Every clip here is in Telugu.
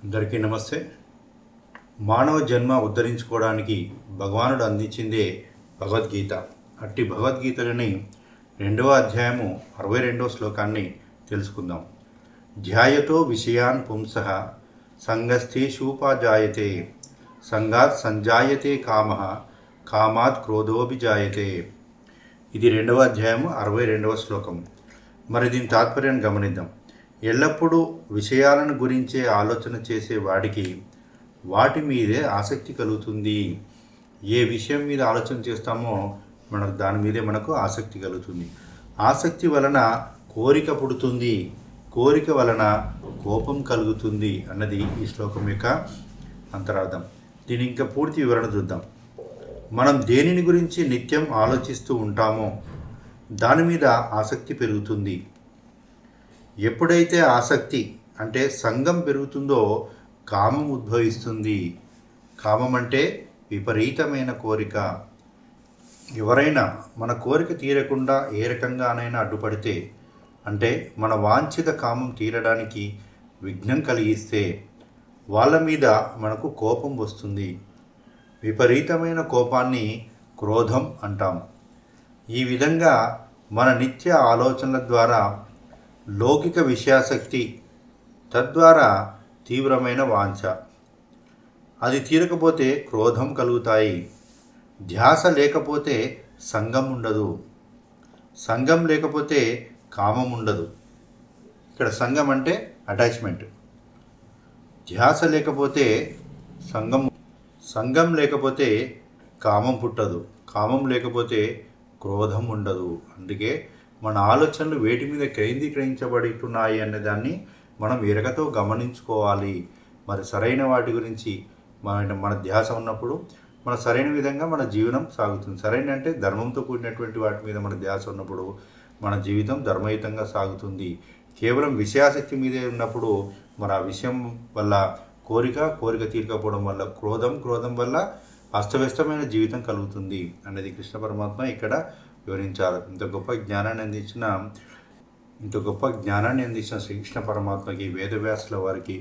అందరికీ నమస్తే. మానవ జన్మ ఉద్ధరించుకోవడానికి భగవానుడు అందించిందే భగవద్గీత. అట్టి భగవద్గీతలోని 2వ అధ్యాయము 62వ శ్లోకాన్ని తెలుసుకుందాం. ధ్యాయతో విషయాన్ పుంసః సంగస్థేషూపజాయతే సంగాత్ సంజాయతే కామః కామాత్ క్రోధోభిజాయతే. ఇది 2వ అధ్యాయము 62వ శ్లోకం. మరి దీని తాత్పర్యాన్ని గమనిద్దాం. ఎల్లప్పుడూ విషయాలను గురించే ఆలోచన చేసే వాడికి వాటి మీదే ఆసక్తి కలుగుతుంది. ఏ విషయం మీద ఆలోచన చేస్తామో మనకు దాని మీదే మనకు ఆసక్తి కలుగుతుంది. ఆసక్తి వలన కోరిక పుడుతుంది, కోరిక వలన కోపం కలుగుతుంది అన్నది ఈ శ్లోకం యొక్క అంతరార్థం. దీని ఇంకా పూర్తి వివరణ చూద్దాం. మనం దేనిని గురించి నిత్యం ఆలోచిస్తూ ఉంటామో దాని మీద ఆసక్తి పెరుగుతుంది. ఎప్పుడైతే ఆసక్తి అంటే సంగం పెరుగుతుందో కామం ఉద్భవిస్తుంది. కామం అంటే విపరీతమైన కోరిక. ఎవరైనా మన కోరిక తీరకుండా ఏ రకంగానైనా అడ్డుపడితే, అంటే మన వాంఛిత కామం తీరడానికి విఘ్నం కలిగిస్తే వాళ్ళ మీద మనకు కోపం వస్తుంది. విపరీతమైన కోపాన్ని క్రోధం అంటాం. ఈ విధంగా మన నిత్య ఆలోచనల ద్వారా లౌకిక విషయాసక్తి, తద్వారా తీవ్రమైన వాంఛ, అది తీరకపోతే క్రోధం కలుగుతాయి. ధ్యాస లేకపోతే సంగం ఉండదు, సంగం లేకపోతే కామం ఉండదు. ఇక్కడ సంగం అంటే అటాచ్మెంట్. ధ్యాస లేకపోతే సంగం లేకపోతే కామం పుట్టదు, కామం లేకపోతే క్రోధం ఉండదు. అందుకే మన ఆలోచనలు వేటి మీద కేంద్రీకరించబడుతున్నాయి అనే దాన్ని మనం ఎరగతో గమనించుకోవాలి. మరి సరైన వాటి గురించి మన ధ్యాస ఉన్నప్పుడు మన సరైన విధంగా మన జీవనం సాగుతుంది. సరైన అంటే ధర్మంతో కూడినటువంటి వాటి మీద మన ధ్యాస ఉన్నప్పుడు మన జీవితం ధర్మయుతంగా సాగుతుంది. కేవలం విషయాసక్తి మీదే ఉన్నప్పుడు మరి ఆ విషయం వల్ల కోరిక తీరకపోవడం వల్ల క్రోధం వల్ల అస్తవ్యస్తమైన జీవితం కలుగుతుంది అనేది కృష్ణ పరమాత్మ ఇక్కడ వివరించారు. ఇంత గొప్ప జ్ఞానాన్ని అందించిన శ్రీకృష్ణ పరమాత్మకి, వేదవ్యాసుల వారికి,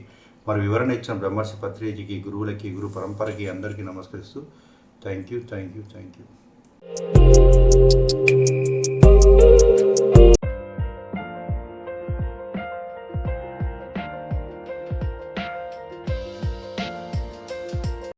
మరి వివరణ ఇచ్చిన బ్రహ్మర్షి పత్రిజీకి, గురువులకి, గురు పరంపరకి అందరికీ నమస్కరిస్తూ థ్యాంక్ యూ.